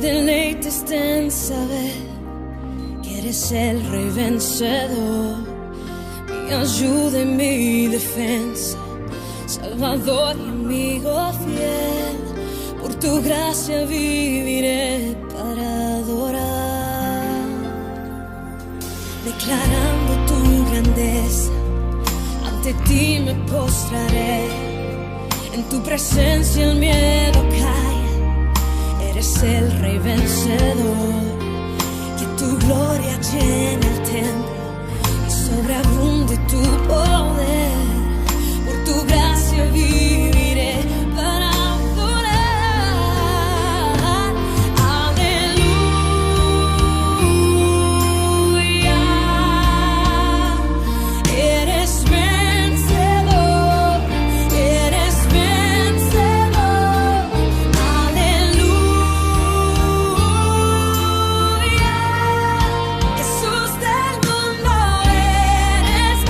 deleites en saber que eres el rey vencedor, mi ayuda y mi defensa, Salvador y amigo fiel. Por tu gracia viviré para adorar, declarando tu grandeza. Ante ti me postraré, en tu presencia el miedo calla. Eres el rey vencedor, que tu gloria llene el templo y sobreabunde tu poder. Por tu gracia viviré para adorar. Aleluya, eres vencedor, eres vencedor. Aleluya, Jesús del mundo, eres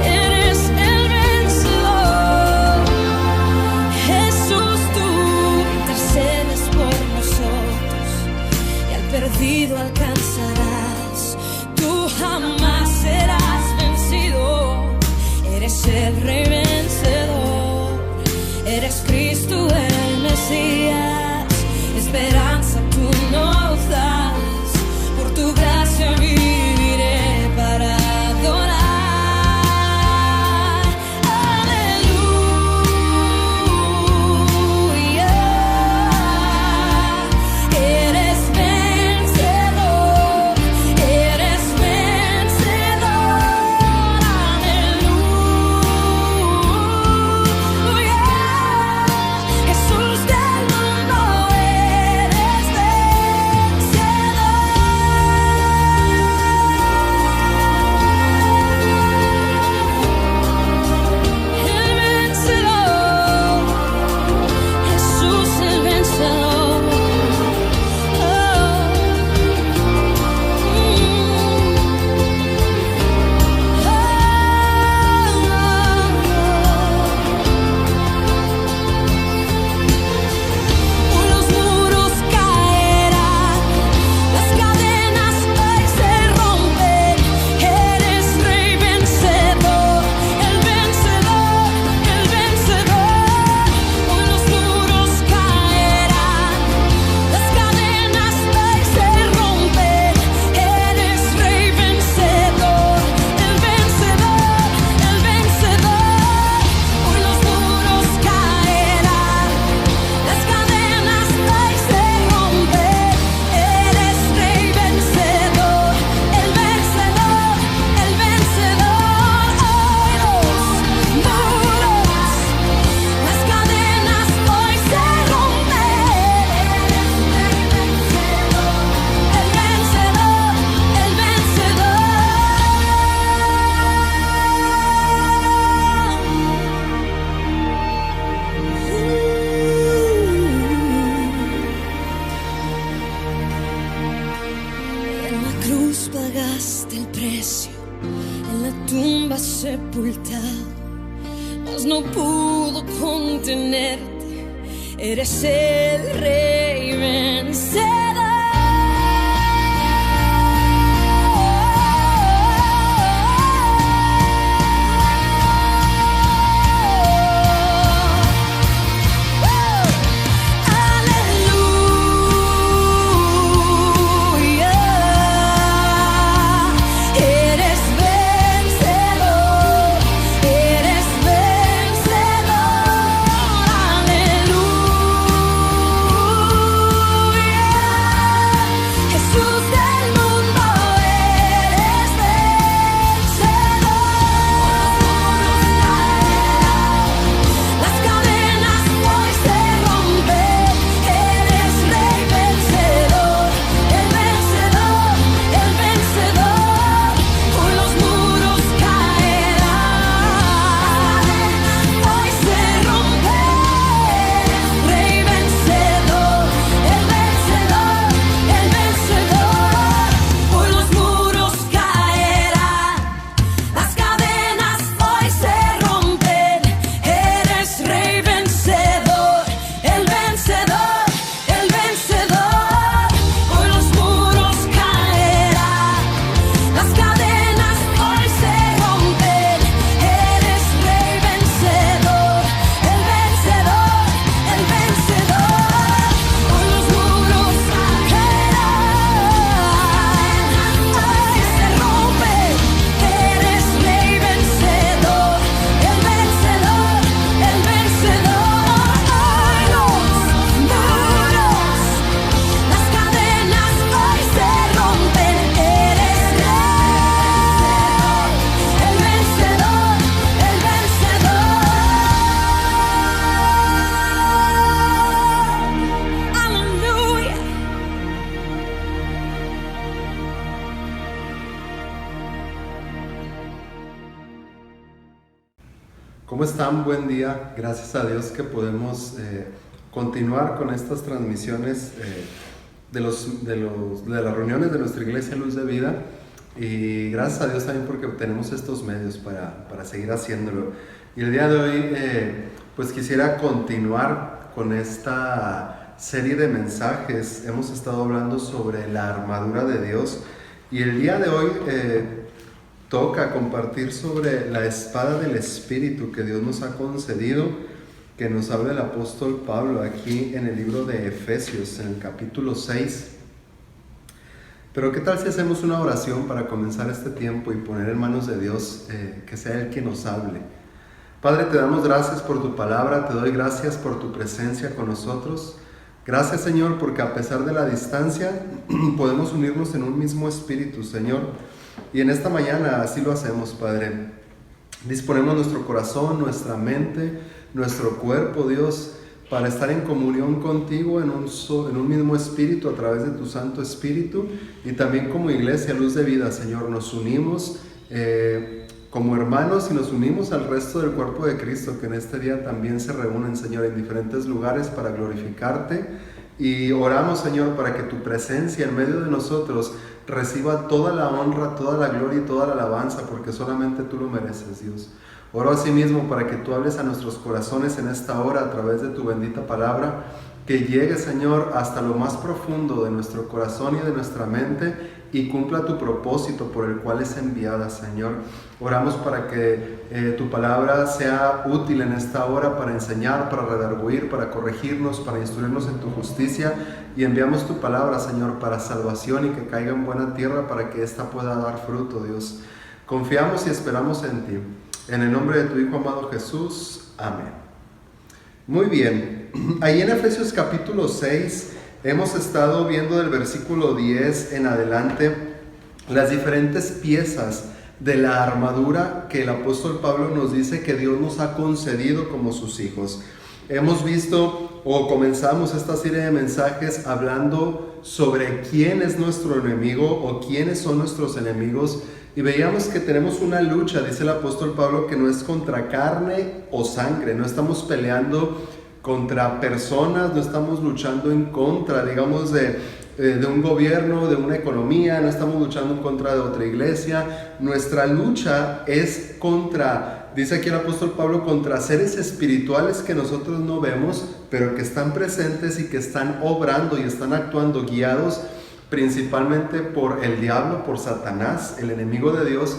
eres el vencedor. Jesús, tú intercedes por nosotros y al perdido alcanzarás. Tú jamás serás vencido. Eres el rey vencedor. Eres Cristo el Mesías. Esperanza tú nos das. Por tu gracia viviré para adorar. Aleluya, eres vencedor, eres vencedor. Aleluya, Jesús del mundo, eres el vencedor, Jesús el vencedor. Los muros caerán, las cadenas hoy se rompen. Eres rey vencedor, el vencedor, el vencedor. Hoy los muros caerán, las cadenas hoy se rompen. Eres rey vencedor, el vencedor, el vencedor. Hoy los muros caerán, las cadenas hoy se rompen. Eres rey vencedor, el vencedor, el vencedor. Hoy los muros, las cadenas hoy se rompen. Eres rey vencedor, el vencedor, el En la cruz pagaste el precio, en la tumba sepultado, mas no pudo contenerte. Eres el rey vencedor. Aleluya, eres vencedor, eres vencedor. Aleluya, ¿Cómo están? Buen día. Gracias a Dios que podemos continuar con estas transmisiones de las reuniones de nuestra iglesia Luz de Vida. Y gracias a Dios también porque tenemos estos medios para seguir haciéndolo. Y el día de hoy pues quisiera continuar con esta serie de mensajes. Hemos estado hablando sobre la armadura de Dios. Y el día de hoy toca compartir sobre la espada del Espíritu que Dios nos ha concedido, que nos habla el apóstol Pablo aquí en el libro de Efesios, en el capítulo 6. Pero ¿qué tal si hacemos una oración para comenzar este tiempo y poner en manos de Dios que sea Él quien nos hable? Padre, te damos gracias por tu palabra, te doy gracias por tu presencia con nosotros. Gracias, Señor, porque a pesar de la distancia podemos unirnos en un mismo espíritu, Señor. Y en esta mañana así lo hacemos, Padre. Disponemos nuestro corazón, nuestra mente, nuestro cuerpo, Dios, para estar en comunión contigo en un mismo espíritu a través de tu Santo Espíritu. Y también como iglesia Luz de Vida, Señor, nos unimos como hermanos y nos unimos al resto del cuerpo de Cristo, que en este día también se reúnen, Señor, en diferentes lugares para glorificarte. Y oramos, Señor, para que tu presencia en medio de nosotros reciba toda la honra, toda la gloria y toda la alabanza, porque solamente tú lo mereces, Dios. Oro asimismo para que tú hables a nuestros corazones en esta hora a través de tu bendita palabra, que llegue, Señor, hasta lo más profundo de nuestro corazón y de nuestra mente y cumpla tu propósito por el cual es enviada, Señor. Oramos para que tu palabra sea útil en esta hora para enseñar, para redarguir, para corregirnos, para instruirnos en tu justicia, y enviamos tu palabra, Señor, para salvación y que caiga en buena tierra para que ésta pueda dar fruto, Dios. Confiamos y esperamos en ti. En el nombre de tu Hijo amado Jesús. Amén. Muy bien, ahí en Efesios capítulo 6 hemos estado viendo del versículo 10 en adelante las diferentes piezas de la armadura que el apóstol Pablo nos dice que Dios nos ha concedido como sus hijos. Hemos visto o comenzamos esta serie de mensajes hablando sobre quién es nuestro enemigo o quiénes son nuestros enemigos. Y veíamos que tenemos una lucha, dice el apóstol Pablo, que no es contra carne o sangre. No estamos peleando contra personas, no estamos luchando en contra, digamos, de un gobierno, de una economía, no estamos luchando en contra de otra iglesia. Nuestra lucha es contra, dice aquí el apóstol Pablo, contra seres espirituales que nosotros no vemos, pero que están presentes y que están obrando y están actuando guiados principalmente por el diablo, por Satanás, el enemigo de Dios.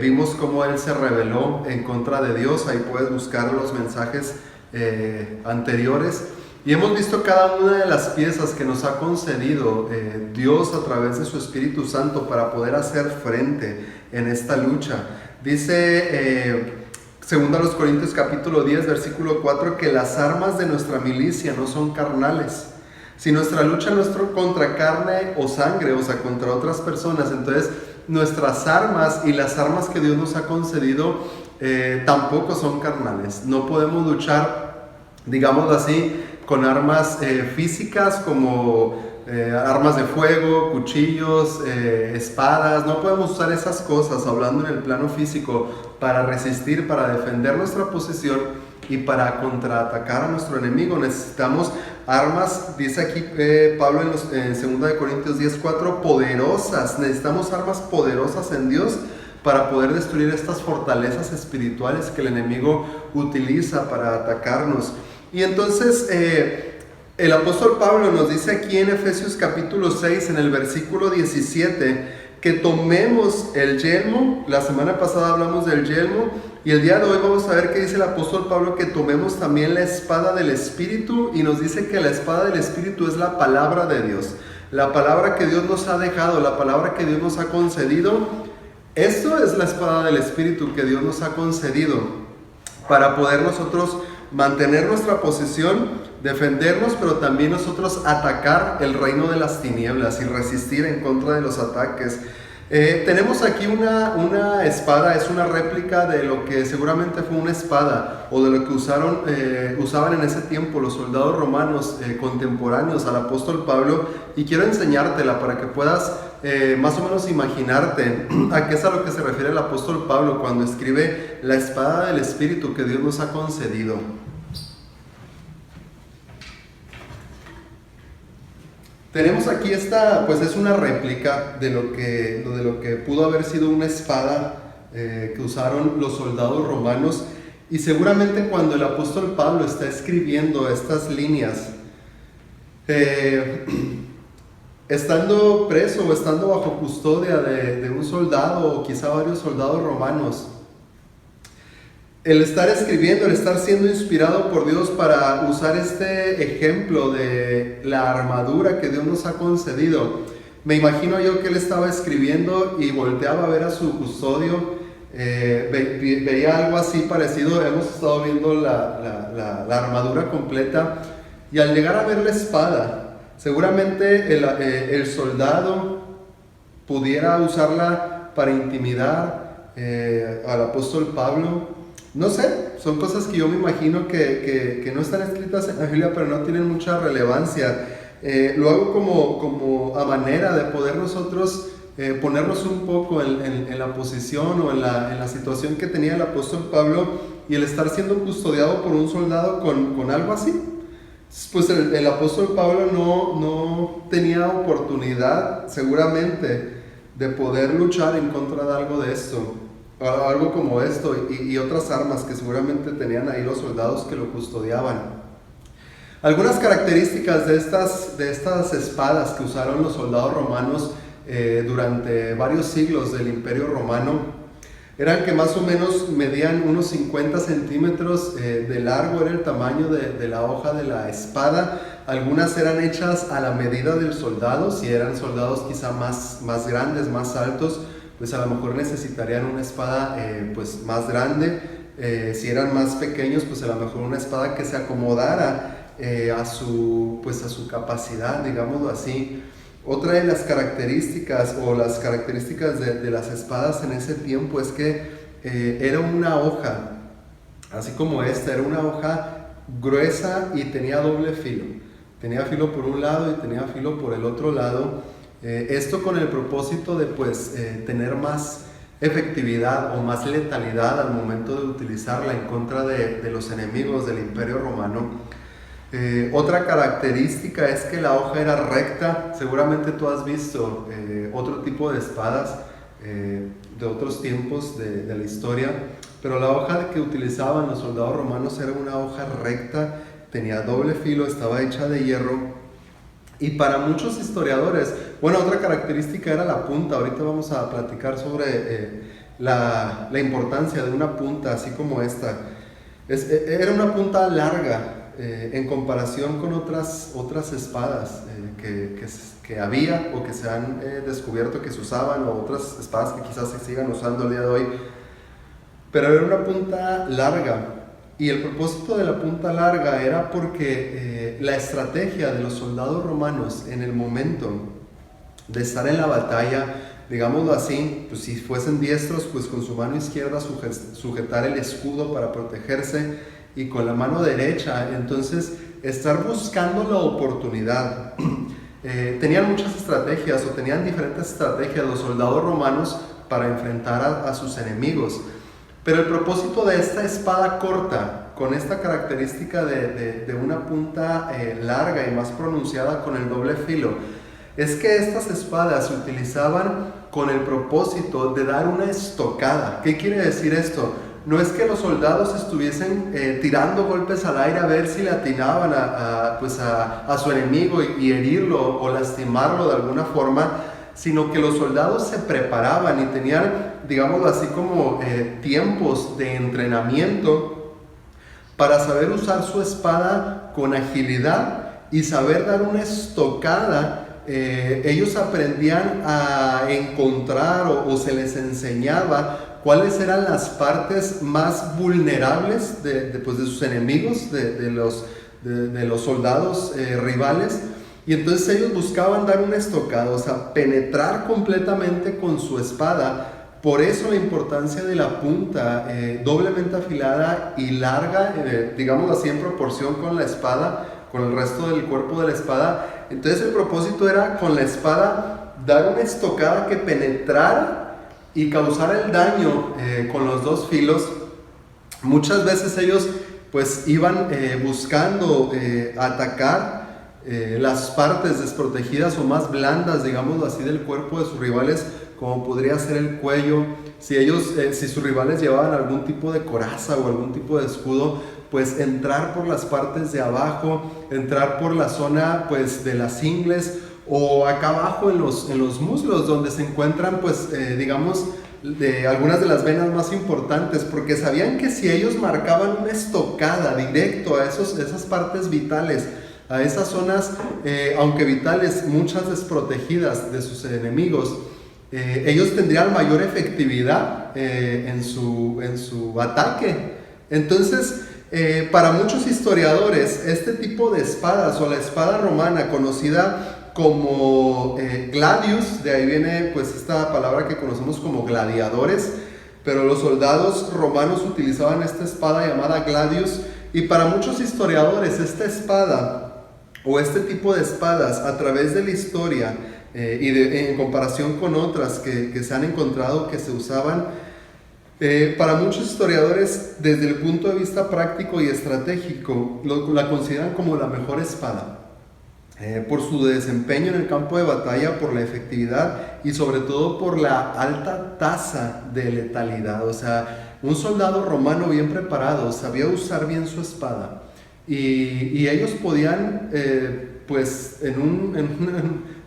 Vimos cómo él se rebeló en contra de Dios. Ahí puedes buscar los mensajes anteriores. Y hemos visto cada una de las piezas que nos ha concedido Dios a través de su Espíritu Santo para poder hacer frente en esta lucha. Dice segunda a los Corintios capítulo 10 versículo 4 que las armas de nuestra milicia no son carnales. Si nuestra lucha no es contra carne o sangre, o sea, contra otras personas, entonces nuestras armas y las armas que Dios nos ha concedido tampoco son carnales. No podemos luchar, digámoslo así, con armas físicas como armas de fuego, cuchillos, espadas. No podemos usar esas cosas, hablando en el plano físico, para resistir, para defender nuestra posición y para contraatacar a nuestro enemigo. Necesitamos armas, dice aquí Pablo en 2 Corintios 10:4, poderosas. Necesitamos armas poderosas en Dios para poder destruir estas fortalezas espirituales que el enemigo utiliza para atacarnos. Y entonces el apóstol Pablo nos dice aquí en Efesios capítulo 6, en el versículo 17, que tomemos el yelmo. La semana pasada hablamos del yelmo y el día de hoy vamos a ver qué dice el apóstol Pablo, que tomemos también la espada del Espíritu, y nos dice que la espada del Espíritu es la palabra de Dios, la palabra que Dios nos ha dejado, la palabra que Dios nos ha concedido. Esto es la espada del Espíritu que Dios nos ha concedido para poder nosotros mantener nuestra posición, defendernos, pero también nosotros atacar el reino de las tinieblas y resistir en contra de los ataques. Tenemos aquí una espada, es una réplica de lo que seguramente fue una espada o de lo que usaban en ese tiempo los soldados romanos contemporáneos al apóstol Pablo, y quiero enseñártela para que puedas más o menos imaginarte a qué es a lo que se refiere el apóstol Pablo cuando escribe la espada del Espíritu que Dios nos ha concedido. Tenemos aquí esta, pues es una réplica de lo que pudo haber sido una espada que usaron los soldados romanos, y seguramente cuando el apóstol Pablo está escribiendo estas líneas, estando preso o estando bajo custodia de un soldado o quizá varios soldados romanos, el estar escribiendo, el estar siendo inspirado por Dios para usar este ejemplo de la armadura que Dios nos ha concedido, me imagino yo que él estaba escribiendo y volteaba a ver a su custodio, veía algo así parecido. Hemos estado viendo la armadura completa, y al llegar a ver la espada, seguramente el soldado pudiera usarla para intimidar al apóstol Pablo. No sé, son cosas que yo me imagino que no están escritas en la Biblia, pero no tienen mucha relevancia. Lo hago como a manera de poder nosotros ponernos un poco en la posición o en la situación que tenía el apóstol Pablo, y el estar siendo custodiado por un soldado con algo así. Pues el apóstol Pablo no tenía oportunidad seguramente de poder luchar en contra de algo de esto. Algo como esto y otras armas que seguramente tenían ahí los soldados que lo custodiaban. Algunas características de estas espadas que usaron los soldados romanos durante varios siglos del Imperio Romano eran que más o menos medían unos 50 centímetros de largo, era el tamaño de la hoja de la espada. Algunas eran hechas a la medida del soldado. Si eran soldados quizá más grandes, más altos, pues a lo mejor necesitarían una espada pues más grande. Si eran más pequeños, pues a lo mejor una espada que se acomodara a su capacidad, digámoslo así. Otra de las características de las espadas en ese tiempo es que era una hoja, así como esta, era una hoja gruesa y tenía doble filo. Tenía filo por un lado y tenía filo por el otro lado. Esto con el propósito de tener más efectividad o más letalidad al momento de utilizarla en contra de los enemigos del Imperio Romano. Otra característica es que la hoja era recta. Seguramente tú has visto otro tipo de espadas de otros tiempos de la historia, pero la hoja que utilizaban los soldados romanos era una hoja recta, tenía doble filo, estaba hecha de hierro. Y para muchos historiadores, otra característica era la punta. Ahorita vamos a platicar sobre la importancia de una punta así como esta. Era una punta larga en comparación con otras espadas que había o que se han descubierto que se usaban, o otras espadas que quizás se sigan usando el día de hoy. Pero era una punta larga. Y el propósito de la punta larga era porque la estrategia de los soldados romanos en el momento de estar en la batalla, digámoslo así, pues si fuesen diestros, pues con su mano izquierda sujetar el escudo para protegerse, y con la mano derecha, entonces, estar buscando la oportunidad. Tenían muchas estrategias, o tenían diferentes estrategias los soldados romanos para enfrentar a sus enemigos. Pero el propósito de esta espada corta, con esta característica de una punta larga y más pronunciada con el doble filo, es que estas espadas se utilizaban con el propósito de dar una estocada. ¿Qué quiere decir esto? No es que los soldados estuviesen tirando golpes al aire a ver si le atinaban a su enemigo y herirlo o lastimarlo de alguna forma, sino que los soldados se preparaban y tenían, digámoslo así, como tiempos de entrenamiento para saber usar su espada con agilidad y saber dar una estocada. Ellos aprendían a encontrar o se les enseñaba cuáles eran las partes más vulnerables de sus enemigos, de los soldados rivales, Y entonces ellos buscaban dar una estocada, o sea, penetrar completamente con su espada. Por eso la importancia de la punta doblemente afilada y larga, digamos así, en proporción con la espada, con el resto del cuerpo de la espada. Entonces el propósito era con la espada dar una estocada que penetrara y causara el daño con los dos filos. Muchas veces ellos pues iban buscando atacar las partes desprotegidas o más blandas, digámoslo así, del cuerpo de sus rivales, como podría ser el cuello. Si sus rivales llevaban algún tipo de coraza o algún tipo de escudo, pues entrar por las partes de abajo, entrar por la zona pues de las ingles o acá abajo en los muslos, donde se encuentran pues digamos algunas de las venas más importantes, porque sabían que si ellos marcaban una estocada directo a esas partes vitales, a esas zonas, aunque vitales, muchas desprotegidas de sus enemigos, ellos tendrían mayor efectividad en su ataque. Entonces, para muchos historiadores, este tipo de espadas o la espada romana conocida como gladius, de ahí viene pues esta palabra que conocemos como gladiadores, pero los soldados romanos utilizaban esta espada llamada gladius, y para muchos historiadores esta espada o este tipo de espadas a través de la historia en comparación con otras que se han encontrado que se usaban, para muchos historiadores desde el punto de vista práctico y estratégico la consideran como la mejor espada. Por su desempeño en el campo de batalla, por la efectividad y sobre todo por la alta tasa de letalidad. O sea, un soldado romano bien preparado sabía usar bien su espada y ellos podían, pues en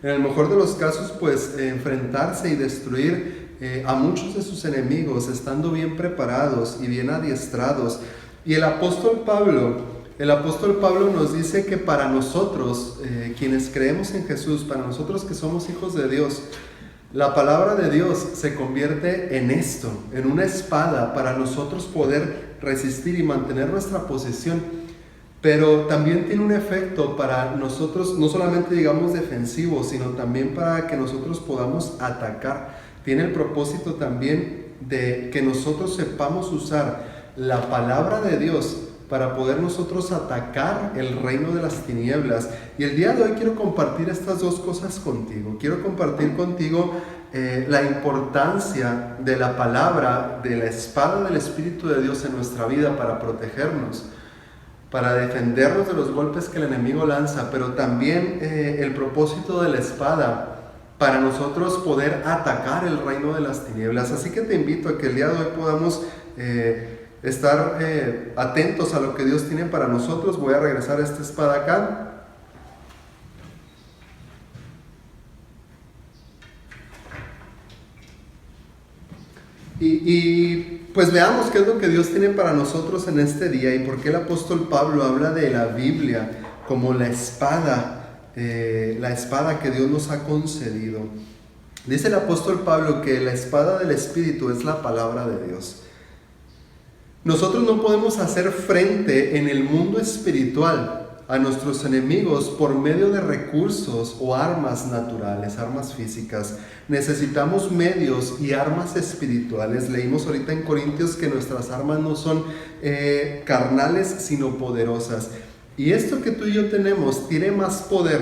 el mejor de los casos, pues enfrentarse y destruir a muchos de sus enemigos estando bien preparados y bien adiestrados. Y el apóstol Pablo nos dice que para nosotros, quienes creemos en Jesús, para nosotros que somos hijos de Dios, la palabra de Dios se convierte en esto, en una espada para nosotros poder resistir y mantener nuestra posición. Pero también tiene un efecto para nosotros, no solamente digamos defensivo, sino también para que nosotros podamos atacar. Tiene el propósito también de que nosotros sepamos usar la palabra de Dios para poder nosotros atacar el reino de las tinieblas. Y el día de hoy quiero compartir estas dos cosas contigo. Quiero compartir contigo la importancia de la palabra, de la espada del Espíritu de Dios en nuestra vida para protegernos, para defendernos de los golpes que el enemigo lanza, pero también el propósito de la espada para nosotros poder atacar el reino de las tinieblas. Así que te invito a que el día de hoy podamos estar atentos a lo que Dios tiene para nosotros. Voy a regresar a esta espada acá. Y pues veamos qué es lo que Dios tiene para nosotros en este día y por qué el apóstol Pablo habla de la Biblia como la espada que Dios nos ha concedido. Dice el apóstol Pablo que la espada del Espíritu es la palabra de Dios. Nosotros no podemos hacer frente en el mundo espiritual a nuestros enemigos por medio de recursos o armas naturales, armas físicas. Necesitamos medios y armas espirituales. Leímos ahorita en Corintios que nuestras armas no son carnales, sino poderosas. Y esto que tú y yo tenemos tiene más poder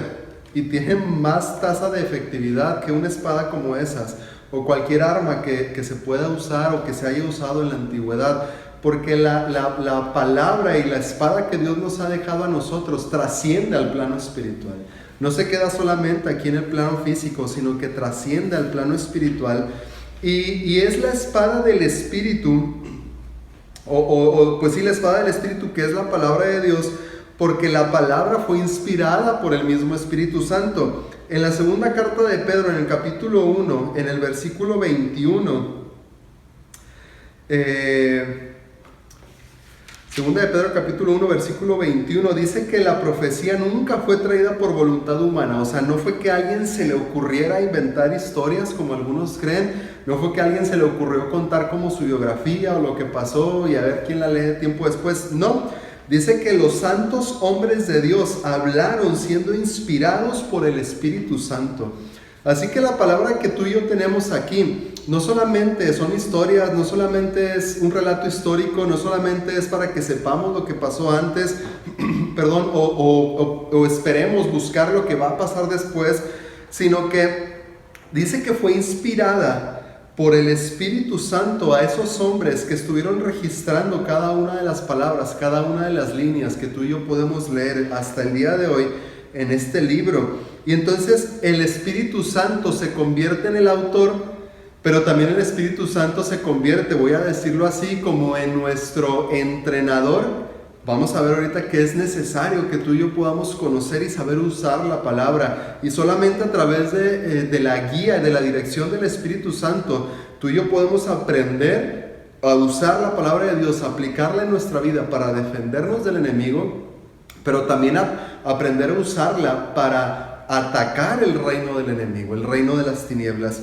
y tiene más tasa de efectividad que una espada como esas o cualquier arma que se pueda usar o que se haya usado en la antigüedad. Porque la palabra y la espada que Dios nos ha dejado a nosotros trasciende al plano espiritual. No se queda solamente aquí en el plano físico, sino que trasciende al plano espiritual. Y es la espada del Espíritu, pues sí, la espada del Espíritu, que es la palabra de Dios, porque la palabra fue inspirada por el mismo Espíritu Santo. En la segunda carta de Pedro, en el capítulo 1, en el versículo 21, Segunda de Pedro capítulo 1 versículo 21 dice que la profecía nunca fue traída por voluntad humana. O sea, no fue que a alguien se le ocurriera inventar historias como algunos creen. No fue que a alguien se le ocurrió contar como su biografía o lo que pasó y a ver quién la lee tiempo después. No, Dice que los santos hombres de Dios hablaron siendo inspirados por el Espíritu Santo. Así que la palabra que tú y yo tenemos aquí no solamente son historias, no solamente es un relato histórico, no solamente es para que sepamos lo que pasó antes, perdón, o esperemos buscar lo que va a pasar después, sino que dice que fue inspirada por el Espíritu Santo a esos hombres que estuvieron registrando cada una de las palabras, cada una de las líneas que tú y yo podemos leer hasta el día de hoy en este libro. Y entonces el Espíritu Santo se convierte en el autor, pero también el Espíritu Santo se convierte, voy a decirlo así, como en nuestro entrenador. Vamos a ver ahorita que es necesario que tú y yo podamos conocer y saber usar la palabra. Y solamente a través de la guía, de la dirección del Espíritu Santo, tú y yo podemos aprender a usar la palabra de Dios, a aplicarla en nuestra vida para defendernos del enemigo, pero también a aprender a usarla para atacar el reino del enemigo, el reino de las tinieblas.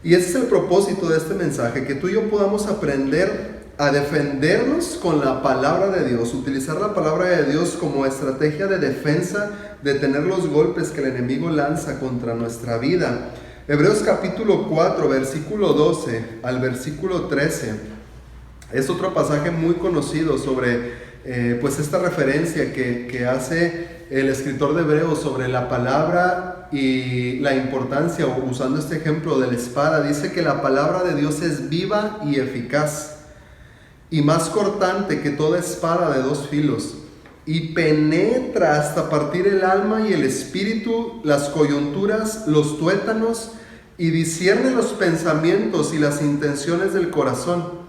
Y ese es el propósito de este mensaje, que tú y yo podamos aprender a defendernos con la palabra de Dios, utilizar la palabra de Dios como estrategia de defensa, detener los golpes que el enemigo lanza contra nuestra vida. Hebreos capítulo 4, versículo 12 al versículo 13, es otro pasaje muy conocido sobre pues esta referencia que hace el escritor de Hebreos sobre la palabra y la importancia, usando este ejemplo de la espada. Dice que la palabra de Dios es viva y eficaz, y más cortante que toda espada de dos filos, y penetra hasta partir el alma y el espíritu, las coyunturas, los tuétanos, y discierne los pensamientos y las intenciones del corazón.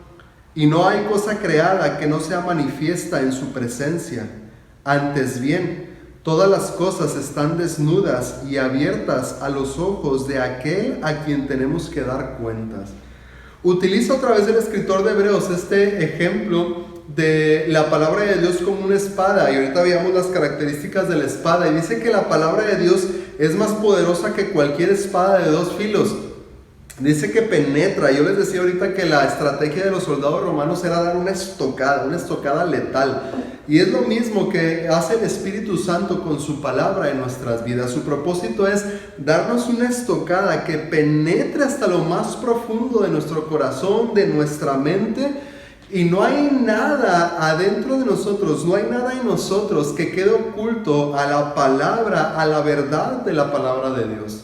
Y no hay cosa creada que no sea manifiesta en su presencia. Antes bien, todas las cosas están desnudas y abiertas a los ojos de aquel a quien tenemos que dar cuentas. Utiliza otra vez el escritor de Hebreos este ejemplo de la palabra de Dios como una espada, y ahorita veamos las características de la espada, y dice que la palabra de Dios es más poderosa que cualquier espada de dos filos. Dice que penetra. Yo les decía ahorita que la estrategia de los soldados romanos era dar una estocada letal. Y es lo mismo que hace el Espíritu Santo con su palabra en nuestras vidas. Su propósito es darnos una estocada que penetre hasta lo más profundo de nuestro corazón, de nuestra mente. Y no hay nada adentro de nosotros, no hay nada en nosotros que quede oculto a la palabra, a la verdad de la palabra de Dios.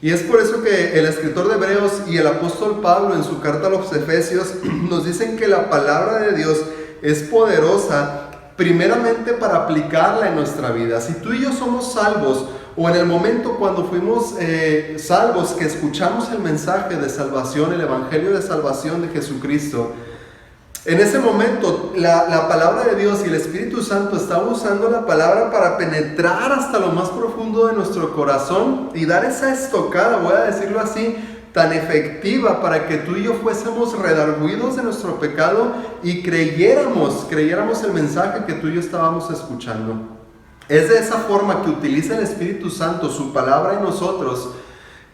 Y es por eso que el escritor de Hebreos y el apóstol Pablo en su carta a los Efesios nos dicen que la palabra de Dios es poderosa primeramente para aplicarla en nuestra vida. Si tú y yo somos salvos, o en el momento cuando fuimos salvos, que escuchamos el mensaje de salvación, el evangelio de salvación de Jesucristo, en ese momento la palabra de Dios y el Espíritu Santo estaba usando la palabra para penetrar hasta lo más profundo de nuestro corazón y dar esa estocada, voy a decirlo así, tan efectiva para que tú y yo fuésemos redarguidos de nuestro pecado y creyéramos el mensaje que tú y yo estábamos escuchando. Es de esa forma que utiliza el Espíritu Santo su palabra en nosotros.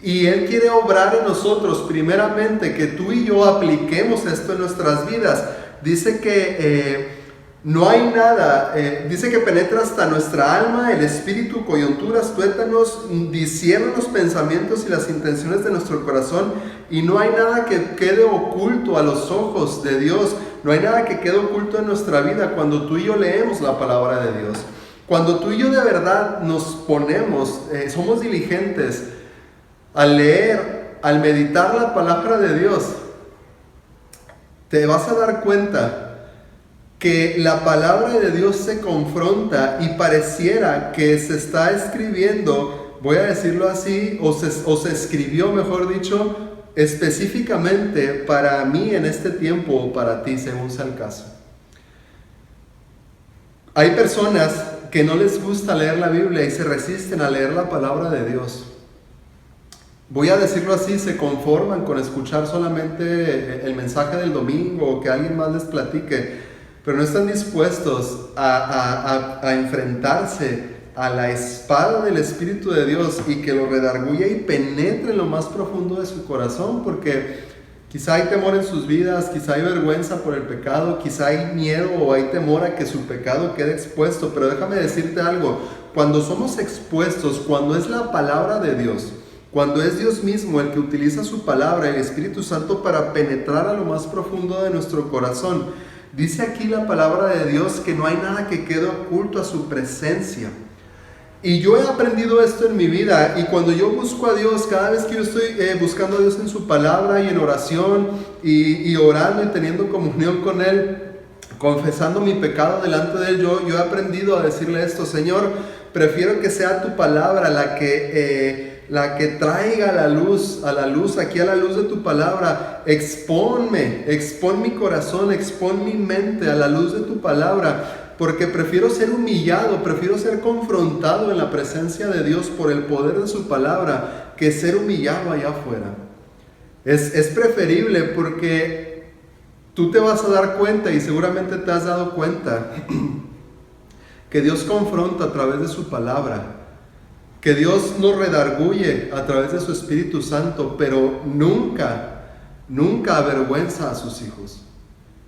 Y Él quiere obrar en nosotros, primeramente, que tú y yo apliquemos esto en nuestras vidas. Dice que no hay nada, dice que penetra hasta nuestra alma, el espíritu, coyunturas, tuétanos, discierne los pensamientos y las intenciones de nuestro corazón. Y no hay nada que quede oculto a los ojos de Dios, no hay nada que quede oculto en nuestra vida cuando tú y yo leemos la palabra de Dios. Cuando tú y yo de verdad nos ponemos, somos diligentes al leer, al meditar la palabra de Dios, te vas a dar cuenta que la palabra de Dios se confronta y pareciera que se está escribiendo, voy a decirlo así, o se escribió, mejor dicho, específicamente para mí en este tiempo o para ti, según sea el caso. Hay personas que no les gusta leer la Biblia y se resisten a leer la palabra de Dios. Voy a decirlo así, se conforman con escuchar solamente el mensaje del domingo o que alguien más les platique, pero no están dispuestos a enfrentarse a la espada del Espíritu de Dios y que lo redarguya y penetre en lo más profundo de su corazón, porque Quizá hay temor en sus vidas, quizá hay vergüenza por el pecado, quizá hay miedo o hay temor a que su pecado quede expuesto. Pero déjame decirte algo, cuando somos expuestos, cuando es la palabra de Dios, cuando es Dios mismo el que utiliza su palabra, el Espíritu Santo, para penetrar a lo más profundo de nuestro corazón, dice aquí la palabra de Dios que no hay nada que quede oculto a su presencia. Y yo he aprendido esto en mi vida, y cuando yo busco a Dios, cada vez que yo estoy buscando a Dios en su palabra y en oración y orando y teniendo comunión con Él, confesando mi pecado delante de Él, yo he aprendido a decirle esto: Señor, prefiero que sea tu palabra la que traiga a la luz de tu palabra. Expón mi corazón, expón mi mente a la luz de tu palabra. Porque prefiero ser humillado, prefiero ser confrontado en la presencia de Dios por el poder de su palabra que ser humillado allá afuera. Es preferible, porque tú te vas a dar cuenta, y seguramente te has dado cuenta, que Dios confronta a través de su palabra, que Dios nos redarguye a través de su Espíritu Santo, pero nunca avergüenza a sus hijos.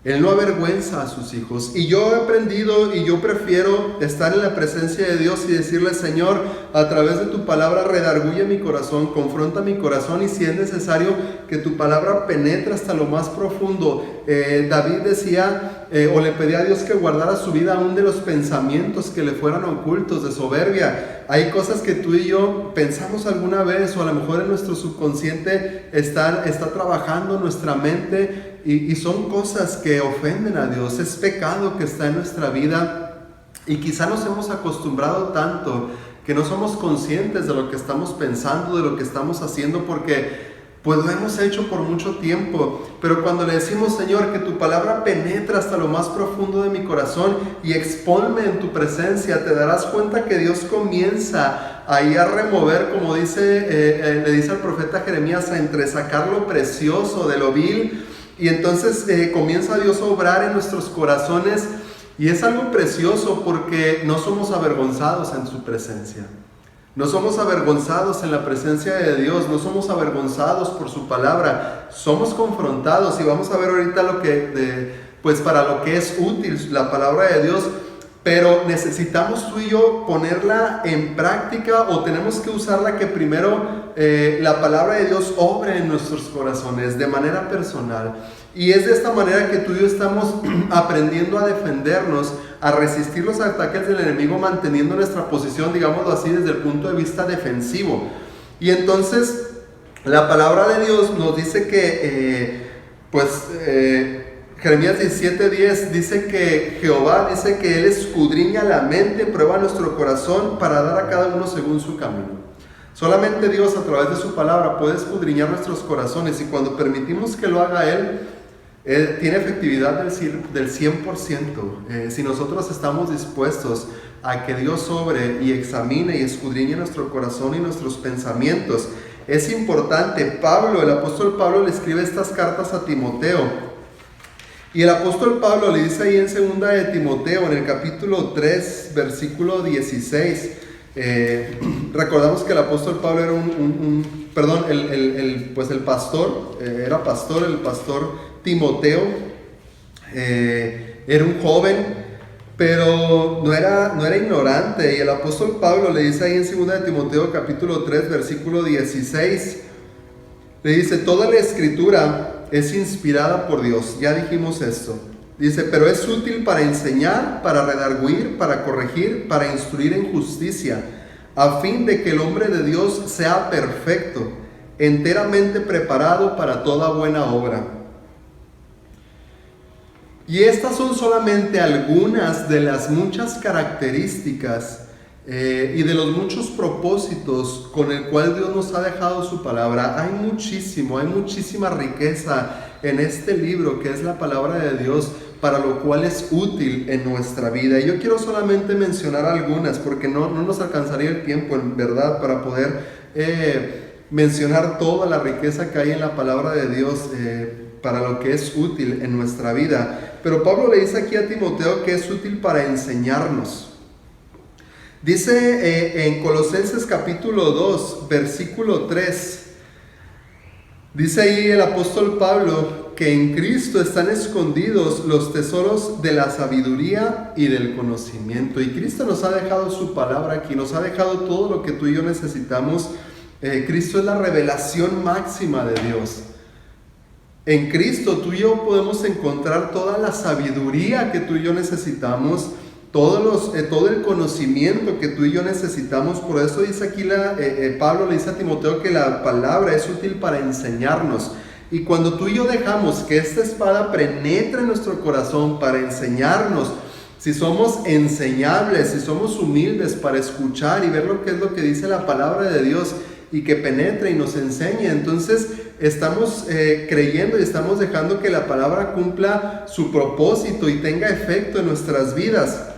Él no avergüenza a sus hijos. Y yo he aprendido, y yo prefiero estar en la presencia de Dios y decirle: Señor, a través de tu palabra redarguye mi corazón, confronta mi corazón, y si es necesario que tu palabra penetre hasta lo más profundo. David decía, o le pedía a Dios que guardara su vida aún de los pensamientos que le fueran ocultos, de soberbia. Hay cosas que tú y yo pensamos alguna vez, o a lo mejor en nuestro subconsciente está trabajando nuestra mente, y son cosas que ofenden a Dios. Es pecado que está en nuestra vida, y quizá nos hemos acostumbrado tanto que no somos conscientes de lo que estamos pensando, de lo que estamos haciendo, porque pues lo hemos hecho por mucho tiempo. Pero cuando le decimos: Señor, que tu palabra penetre hasta lo más profundo de mi corazón y expónme en tu presencia, te darás cuenta que Dios comienza ahí a remover, como le dice al profeta Jeremías, a entresacar lo precioso de lo vil. Y entonces comienza Dios a obrar en nuestros corazones, y es algo precioso, porque no somos avergonzados en su presencia. No somos avergonzados en la presencia de Dios, no somos avergonzados por su palabra, somos confrontados. Y vamos a ver ahorita para lo que es útil la palabra de Dios, pero necesitamos tú y yo ponerla en práctica, o tenemos que usarla, que primero la palabra de Dios obre en nuestros corazones de manera personal. Y es de esta manera que tú y yo estamos aprendiendo a defendernos, a resistir los ataques del enemigo, manteniendo nuestra posición, digámoslo así, desde el punto de vista defensivo. Y entonces la palabra de Dios nos dice que Jeremías 17:10 dice que Jehová dice que Él escudriña la mente, prueba nuestro corazón para dar a cada uno según su camino. Solamente Dios, a través de su palabra, puede escudriñar nuestros corazones, y cuando permitimos que lo haga Él tiene efectividad del 100%. Si nosotros estamos dispuestos a que Dios sobre y examine y escudriñe nuestro corazón y nuestros pensamientos. Es importante. El apóstol Pablo le escribe estas cartas a Timoteo, y el apóstol Pablo le dice ahí en 2 de Timoteo, en el capítulo 3, versículo 16. Recordamos que el apóstol Pablo era el pastor Timoteo. Era un joven, pero no era ignorante. Y el apóstol Pablo le dice ahí en 2 de Timoteo capítulo 3, versículo 16, le dice: toda la escritura es inspirada por Dios. Ya dijimos esto. Dice: pero es útil para enseñar, para redarguir, para corregir, para instruir en justicia, a fin de que el hombre de Dios sea perfecto, enteramente preparado para toda buena obra. Y estas son solamente algunas de las muchas características y de los muchos propósitos con el cual Dios nos ha dejado su palabra. Hay muchísima riqueza en este libro que es la palabra de Dios, para lo cual es útil en nuestra vida. Y yo quiero solamente mencionar algunas, porque no nos alcanzaría el tiempo, en verdad, para poder mencionar toda la riqueza que hay en la palabra de Dios para lo que es útil en nuestra vida. Pero Pablo le dice aquí a Timoteo que es útil para enseñarnos. Dice en Colosenses capítulo 2, versículo 3, Dice ahí el apóstol Pablo que en Cristo están escondidos los tesoros de la sabiduría y del conocimiento. Y Cristo nos ha dejado su palabra aquí, nos ha dejado todo lo que tú y yo necesitamos. Cristo es la revelación máxima de Dios. En Cristo tú y yo podemos encontrar toda la sabiduría que tú y yo necesitamos, todo el conocimiento que tú y yo necesitamos. Por eso dice aquí Pablo le dice a Timoteo que la palabra es útil para enseñarnos. Y cuando tú y yo dejamos que esta espada penetre en nuestro corazón para enseñarnos, si somos enseñables, si somos humildes para escuchar y ver lo que es lo que dice la palabra de Dios y que penetre y nos enseñe, entonces estamos creyendo y estamos dejando que la palabra cumpla su propósito y tenga efecto en nuestras vidas.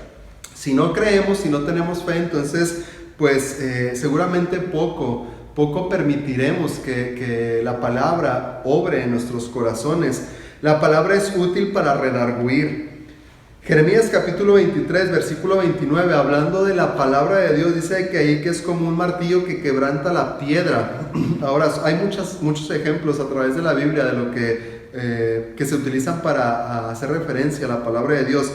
Si no creemos, si no tenemos fe, entonces pues seguramente poco permitiremos que la palabra obre en nuestros corazones. La palabra es útil para redarguir. Jeremías capítulo 23, versículo 29, hablando de la palabra de Dios, dice que ahí que es como un martillo que quebranta la piedra. Ahora, hay muchos ejemplos a través de la Biblia de lo que se utilizan para hacer referencia a la palabra de Dios.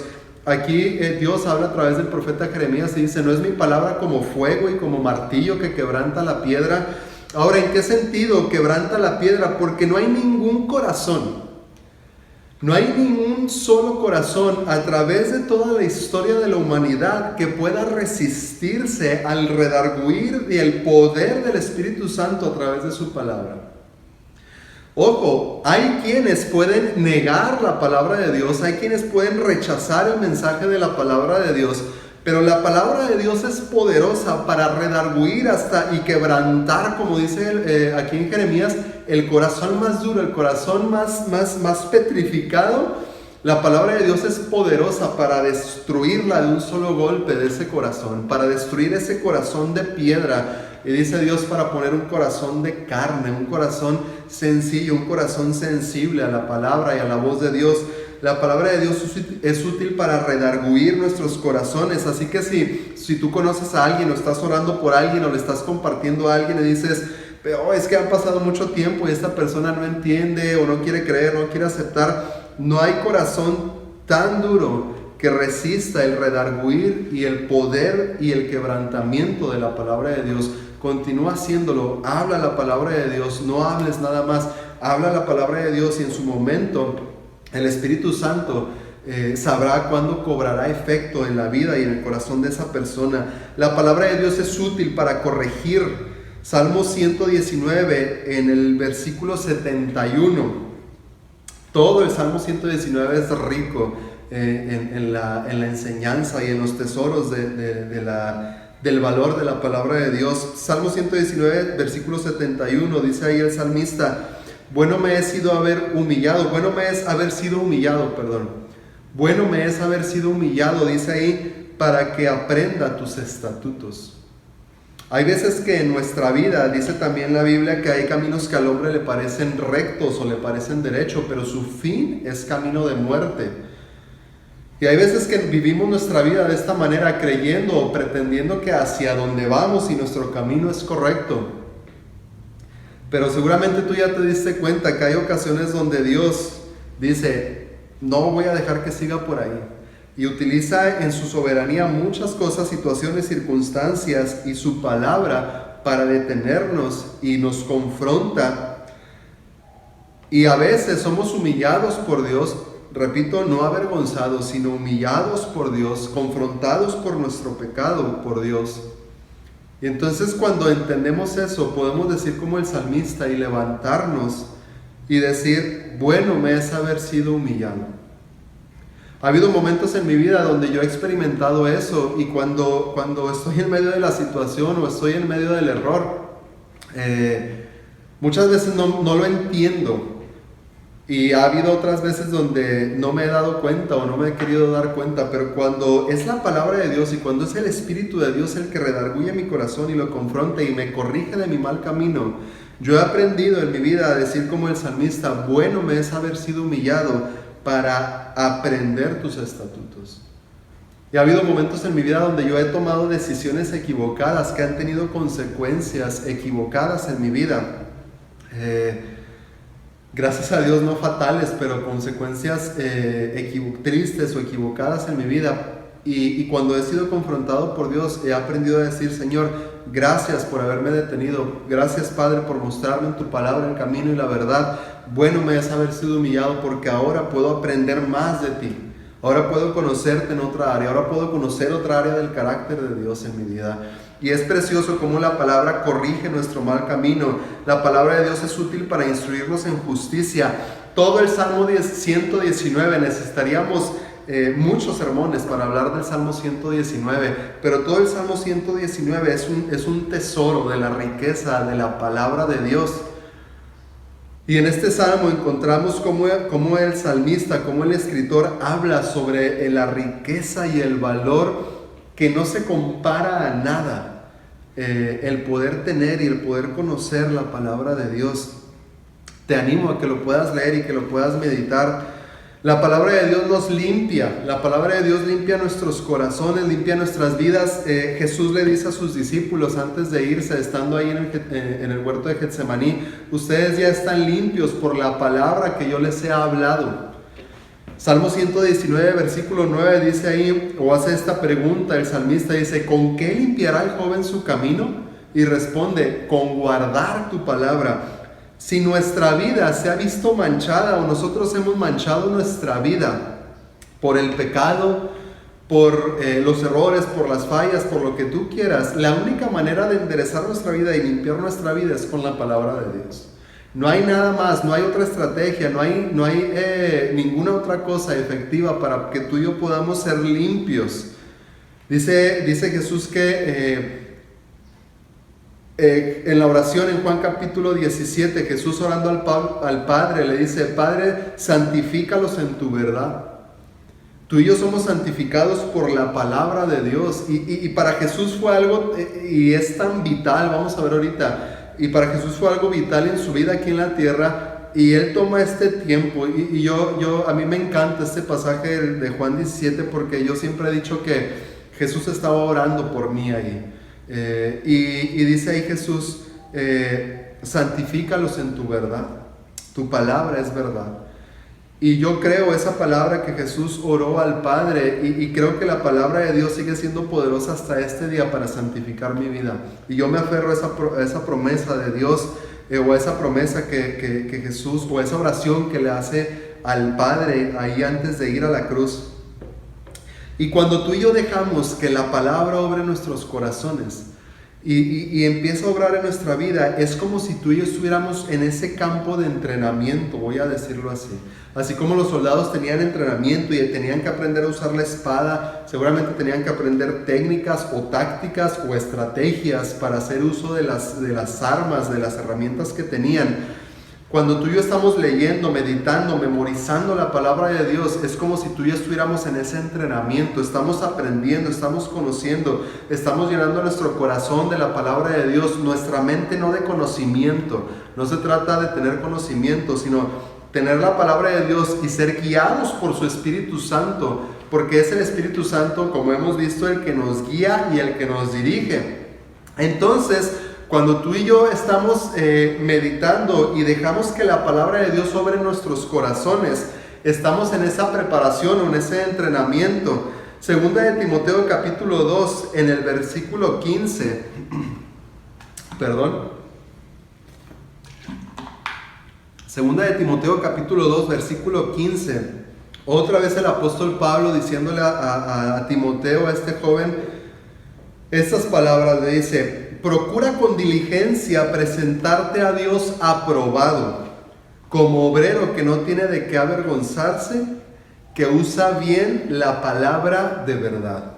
Aquí Dios habla a través del profeta Jeremías y dice: no es mi palabra como fuego y como martillo que quebranta la piedra. Ahora, ¿en qué sentido quebranta la piedra? Porque no hay ningún corazón, no hay ningún solo corazón a través de toda la historia de la humanidad que pueda resistirse al redarguir y el poder del Espíritu Santo a través de su palabra. Ojo, hay quienes pueden negar la palabra de Dios, hay quienes pueden rechazar el mensaje de la palabra de Dios, pero la palabra de Dios es poderosa para redarguir y quebrantar, como dice aquí en Jeremías, el corazón más duro, el corazón más petrificado. La palabra de Dios es poderosa para destruirla de un solo golpe de ese corazón, para destruir ese corazón de piedra. Y dice Dios, para poner un corazón de carne, un corazón sencillo, un corazón sensible a la palabra y a la voz de Dios. La palabra de Dios es útil para redarguir nuestros corazones. Así que si tú conoces a alguien o estás orando por alguien o le estás compartiendo a alguien y dices: pero es que ha pasado mucho tiempo y esta persona no entiende o no quiere creer, no quiere aceptar, no hay corazón tan duro que resista el redarguir y el poder y el quebrantamiento de la palabra de Dios. Continúa haciéndolo, habla la palabra de Dios, no hables nada más, habla la palabra de Dios y en su momento el Espíritu Santo sabrá cuándo cobrará efecto en la vida y en el corazón de esa persona. La palabra de Dios es útil para corregir. Salmo 119 en el versículo 71. Todo el Salmo 119 es rico en la enseñanza y en los tesoros del valor de la palabra de Dios. Salmo 119, versículo 71, dice ahí el salmista: bueno me es haber sido humillado, dice ahí, para que aprenda tus estatutos. Hay veces que en nuestra vida, dice también la Biblia, que hay caminos que al hombre le parecen rectos o le parecen derechos, pero su fin es camino de muerte. Y hay veces que vivimos nuestra vida de esta manera, creyendo o pretendiendo que hacia donde vamos y nuestro camino es correcto. Pero seguramente tú ya te diste cuenta que hay ocasiones donde Dios dice: no voy a dejar que siga por ahí. Y utiliza en su soberanía muchas cosas, situaciones, circunstancias y su palabra para detenernos y nos confronta. Y a veces somos humillados por Dios, repito, no avergonzados, sino humillados por Dios, confrontados por nuestro pecado por Dios. Y entonces cuando entendemos eso, podemos decir como el salmista y levantarnos y decir: bueno me es haber sido humillado. Ha habido momentos en mi vida donde yo he experimentado eso, y cuando estoy en medio de la situación o estoy en medio del error, muchas veces no lo entiendo, y ha habido otras veces donde no me he dado cuenta o no me he querido dar cuenta, pero cuando es la palabra de Dios y cuando es el Espíritu de Dios el que redarguye mi corazón y lo confronta y me corrige de mi mal camino, yo he aprendido en mi vida a decir como el salmista: bueno me es haber sido humillado para aprender tus estatutos. Y ha habido momentos en mi vida donde yo he tomado decisiones equivocadas que han tenido consecuencias equivocadas en mi vida. gracias a Dios no fatales, pero consecuencias tristes o equivocadas en mi vida. Y cuando he sido confrontado por Dios, he aprendido a decir: Señor, gracias por haberme detenido. Gracias, Padre, por mostrarme en tu palabra el camino y la verdad. Bueno me es haber sido humillado, porque ahora puedo aprender más de ti. Ahora puedo conocerte en otra área. Ahora puedo conocer otra área del carácter de Dios en mi vida. Y es precioso cómo la palabra corrige nuestro mal camino. La palabra de Dios es útil para instruirnos en justicia. Todo el Salmo 119, necesitaríamos muchos sermones para hablar del Salmo 119, pero todo el Salmo 119 es un tesoro de la riqueza de la palabra de Dios. Y en este salmo encontramos cómo el salmista, cómo el escritor habla sobre la riqueza y el valor que no se compara a nada, el poder tener y el poder conocer la palabra de Dios. Te animo a que lo puedas leer y que lo puedas meditar. La palabra de Dios nos limpia, la palabra de Dios limpia nuestros corazones, limpia nuestras vidas. Jesús le dice a sus discípulos antes de irse, estando ahí en el huerto de Getsemaní: ustedes ya están limpios por la palabra que yo les he hablado. Salmo 119, versículo 9 dice ahí, o hace esta pregunta el salmista, dice: ¿con qué limpiará el joven su camino? Y responde: con guardar tu palabra. Si nuestra vida se ha visto manchada, o nosotros hemos manchado nuestra vida por el pecado, por los errores, por las fallas, por lo que tú quieras, la única manera de enderezar nuestra vida y limpiar nuestra vida es con la palabra de Dios. No hay nada más, no hay otra estrategia, no hay ninguna otra cosa efectiva para que tú y yo podamos ser limpios. Dice Jesús que en la oración en Juan capítulo 17, Jesús orando al Padre le dice: Padre, santifícalos en tu verdad. Tú y yo somos santificados por la palabra de Dios, y para Jesús fue algo, y es tan vital, vamos a ver ahorita, y para Jesús fue algo vital en su vida aquí en la tierra, y Él toma este tiempo, y a mí me encanta este pasaje de Juan 17, porque yo siempre he dicho que Jesús estaba orando por mí ahí. Y dice ahí Jesús: santifícalos en tu verdad, tu palabra es verdad. Y yo creo esa palabra que Jesús oró al Padre, y creo que la palabra de Dios sigue siendo poderosa hasta este día para santificar mi vida. Y yo me aferro a esa promesa de Dios, o a esa promesa que Jesús, o esa oración que le hace al Padre ahí antes de ir a la cruz. Y cuando tú y yo dejamos que la palabra obre en nuestros corazones y empieza a obrar en nuestra vida, es como si tú y yo estuviéramos en ese campo de entrenamiento, voy a decirlo así. Así como los soldados tenían entrenamiento y tenían que aprender a usar la espada, seguramente tenían que aprender técnicas o tácticas o estrategias para hacer uso de las armas, de las herramientas que tenían. Cuando tú y yo estamos leyendo, meditando, memorizando la palabra de Dios, es como si tú y yo estuviéramos en ese entrenamiento. Estamos aprendiendo, estamos conociendo, estamos llenando nuestro corazón de la palabra de Dios, nuestra mente no de conocimiento. No se trata de tener conocimiento, sino tener la palabra de Dios y ser guiados por su Espíritu Santo, porque es el Espíritu Santo, como hemos visto, el que nos guía y el que nos dirige. Entonces, cuando tú y yo estamos meditando y dejamos que la palabra de Dios sobre nuestros corazones, estamos en esa preparación o en ese entrenamiento. Segunda de Timoteo capítulo 2, en el versículo 15. Segunda de Timoteo capítulo 2, versículo 15. Otra vez el apóstol Pablo diciéndole a Timoteo, a este joven, estas palabras le dice: procura con diligencia presentarte a Dios aprobado, como obrero que no tiene de qué avergonzarse, que usa bien la palabra de verdad.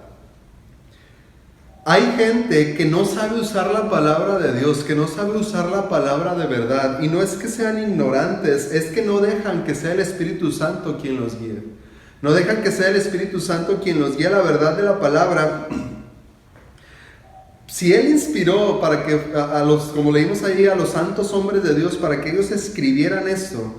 Hay gente que no sabe usar la palabra de Dios, que no sabe usar la palabra de verdad, y no es que sean ignorantes, es que no dejan que sea el Espíritu Santo quien los guíe. No dejan que sea el Espíritu Santo quien los guíe a la verdad de la palabra. Si Él inspiró para que como leímos ahí, a los santos hombres de Dios, para que ellos escribieran esto,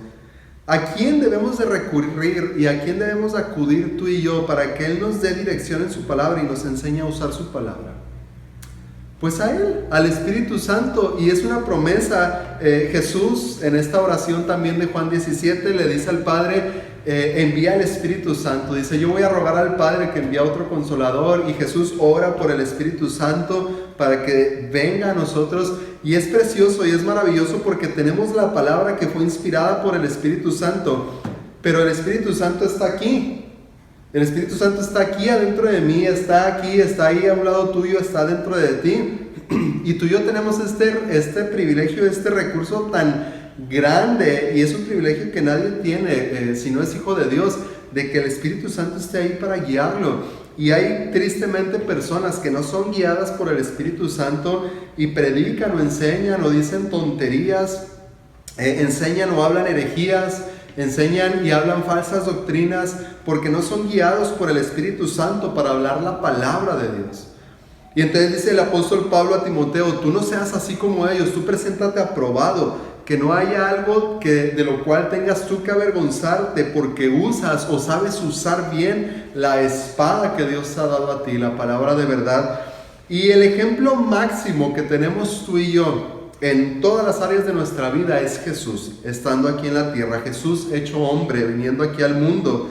¿a quién debemos de recurrir y a quién debemos de acudir tú y yo para que Él nos dé dirección en su palabra y nos enseñe a usar su palabra? Pues a Él, al Espíritu Santo, y es una promesa. Jesús en esta oración también de Juan 17 le dice al Padre, envía al Espíritu Santo. Dice, yo voy a rogar al Padre que envíe otro Consolador, y Jesús ora por el Espíritu Santo para que venga a nosotros. Y es precioso y es maravilloso porque tenemos la palabra que fue inspirada por el Espíritu Santo, pero el Espíritu Santo está aquí. El Espíritu Santo está aquí adentro de mí, está aquí, está ahí a un lado tuyo, está dentro de ti. Y tú y yo tenemos este privilegio, este recurso tan grande, y es un privilegio que nadie tiene si no es hijo de Dios, de que el Espíritu Santo esté ahí para guiarlo. Y hay tristemente personas que no son guiadas por el Espíritu Santo y predican o enseñan o dicen tonterías, enseñan o hablan herejías, enseñan y hablan falsas doctrinas porque no son guiados por el Espíritu Santo para hablar la palabra de Dios. Y entonces dice el apóstol Pablo a Timoteo, tú no seas así como ellos, tú preséntate aprobado, que no haya algo de lo cual tengas tú que avergonzarte, porque usas o sabes usar bien la espada que Dios te ha dado a ti, la palabra de verdad. Y el ejemplo máximo que tenemos tú y yo en todas las áreas de nuestra vida es Jesús, estando aquí en la tierra, Jesús hecho hombre, viniendo aquí al mundo.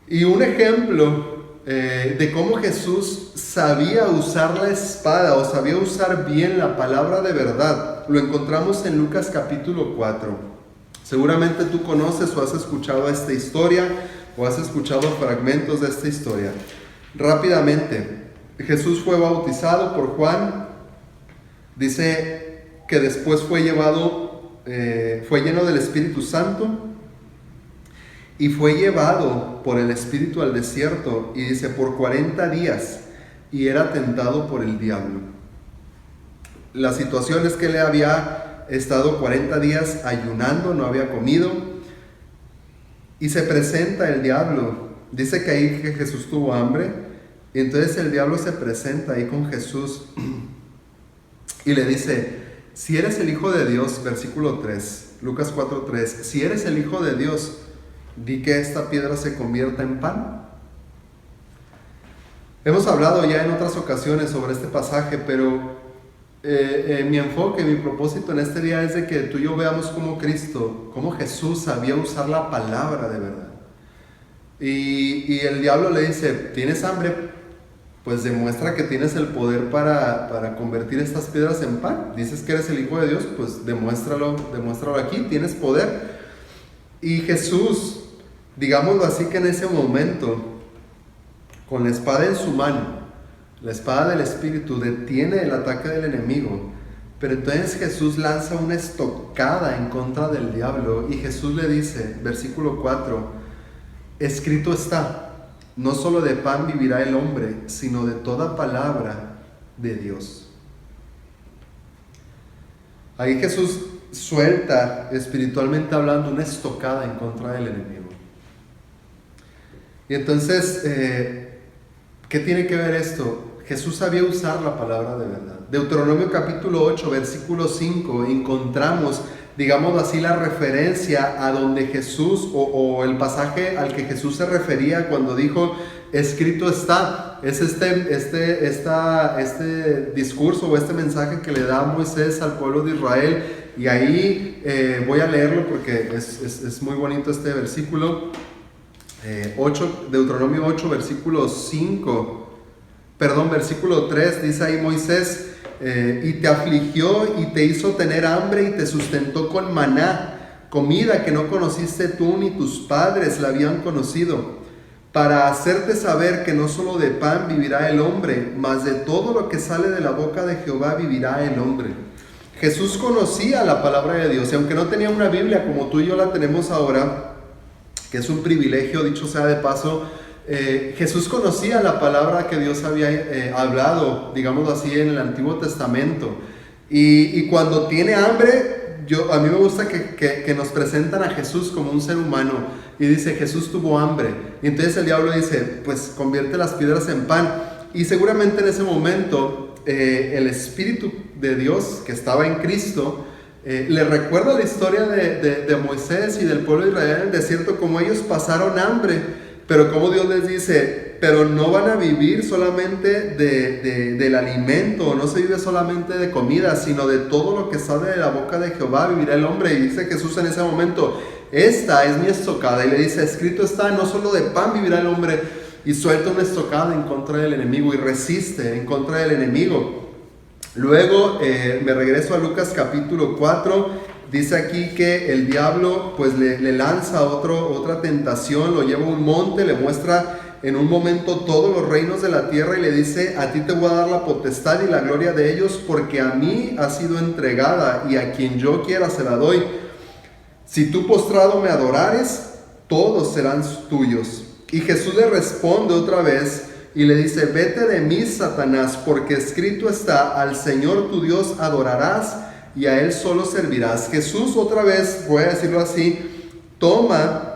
Y un ejemplo de cómo Jesús sabía usar la espada o sabía usar bien la palabra de verdad, lo encontramos en Lucas capítulo 4. Seguramente tú conoces o has escuchado esta historia o has escuchado fragmentos de esta historia. Rápidamente, Jesús fue bautizado por Juan. Dice que después fue lleno del Espíritu Santo y fue llevado por el Espíritu al desierto, y dice por 40 días, y era tentado por el diablo. La situación es que él había estado 40 días ayunando, no había comido, y se presenta el diablo. Dice que ahí que Jesús tuvo hambre, y entonces el diablo se presenta ahí con Jesús y le dice, si eres el Hijo de Dios, versículo 3, Lucas 4:3, si eres el Hijo de Dios, di que esta piedra se convierta en pan. Hemos hablado ya en otras ocasiones sobre este pasaje, pero mi enfoque, mi propósito en este día es de que tú y yo veamos cómo Cristo, cómo Jesús sabía usar la palabra de verdad. Y el diablo le dice, ¿tienes hambre? Pues demuestra que tienes el poder para convertir estas piedras en pan. Dices que eres el Hijo de Dios, pues demuéstralo aquí, tienes poder. Y Jesús, digámoslo así, que en ese momento, con la espada en su mano, la espada del Espíritu, detiene el ataque del enemigo. Pero entonces Jesús lanza una estocada en contra del diablo, y Jesús le dice, versículo 4, escrito está, no solo de pan vivirá el hombre, sino de toda palabra de Dios. Ahí Jesús suelta, espiritualmente hablando, una estocada en contra del enemigo. Y entonces, ¿qué tiene que ver esto? Jesús sabía usar la palabra de verdad. Deuteronomio capítulo 8, versículo 5, encontramos, digamos así, la referencia a donde Jesús, o el pasaje al que Jesús se refería cuando dijo, escrito está. Es este discurso o este mensaje que le da Moisés al pueblo de Israel. Y ahí voy a leerlo porque es muy bonito este versículo. Deuteronomio 8, versículo 3, dice ahí Moisés, y te afligió y te hizo tener hambre y te sustentó con maná, comida que no conociste tú ni tus padres la habían conocido, para hacerte saber que no solo de pan vivirá el hombre, mas de todo lo que sale de la boca de Jehová vivirá el hombre. Jesús conocía la palabra de Dios, y aunque no tenía una Biblia como tú y yo la tenemos ahora, que es un privilegio, dicho sea de paso, Jesús conocía la palabra que Dios había hablado, digámoslo así, en el Antiguo Testamento. Y cuando tiene hambre, a mí me gusta que nos presentan a Jesús como un ser humano. Y dice, Jesús tuvo hambre. Y entonces el diablo dice, pues convierte las piedras en pan. Y seguramente en ese momento, el Espíritu de Dios que estaba en Cristo, le recuerda la historia de Moisés y del pueblo de Israel en el desierto, como ellos pasaron hambre. Pero como Dios les dice, pero no van a vivir solamente del alimento, no se vive solamente de comida, sino de todo lo que sale de la boca de Jehová vivirá el hombre. Y dice Jesús en ese momento, esta es mi estocada. Y le dice, escrito está, no solo de pan vivirá el hombre. Y suelta una estocada en contra del enemigo y resiste en contra del enemigo. Luego me regreso a Lucas capítulo 4. Dice aquí que el diablo pues le lanza otra tentación, lo lleva a un monte, le muestra en un momento todos los reinos de la tierra y le dice, a ti te voy a dar la potestad y la gloria de ellos porque a mí ha sido entregada y a quien yo quiera se la doy. Si tú postrado me adorares, todos serán tuyos. Y Jesús le responde otra vez y le dice, vete de mí, Satanás, porque escrito está, al Señor tu Dios adorarás y a Él solo servirás. Jesús otra vez, voy a decirlo así, toma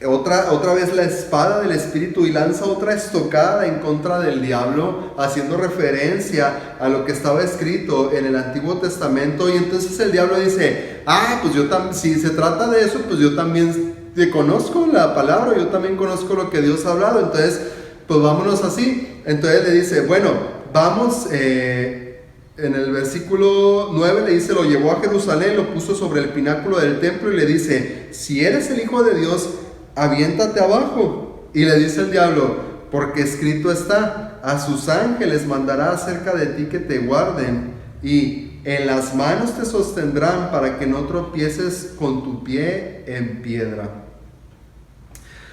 otra vez la espada del Espíritu y lanza otra estocada en contra del diablo, haciendo referencia a lo que estaba escrito en el Antiguo Testamento. Y entonces el diablo dice, pues si se trata de eso, pues yo también conozco la palabra, yo también conozco lo que Dios ha hablado, entonces pues vámonos así. Entonces le dice, bueno, vamos, en el versículo 9 le dice, lo llevó a Jerusalén, lo puso sobre el pináculo del templo y le dice, si eres el Hijo de Dios, aviéntate abajo. Y le dice el diablo, porque escrito está, a sus ángeles mandará acerca de ti que te guarden, y en las manos te sostendrán para que no tropieces con tu pie en piedra.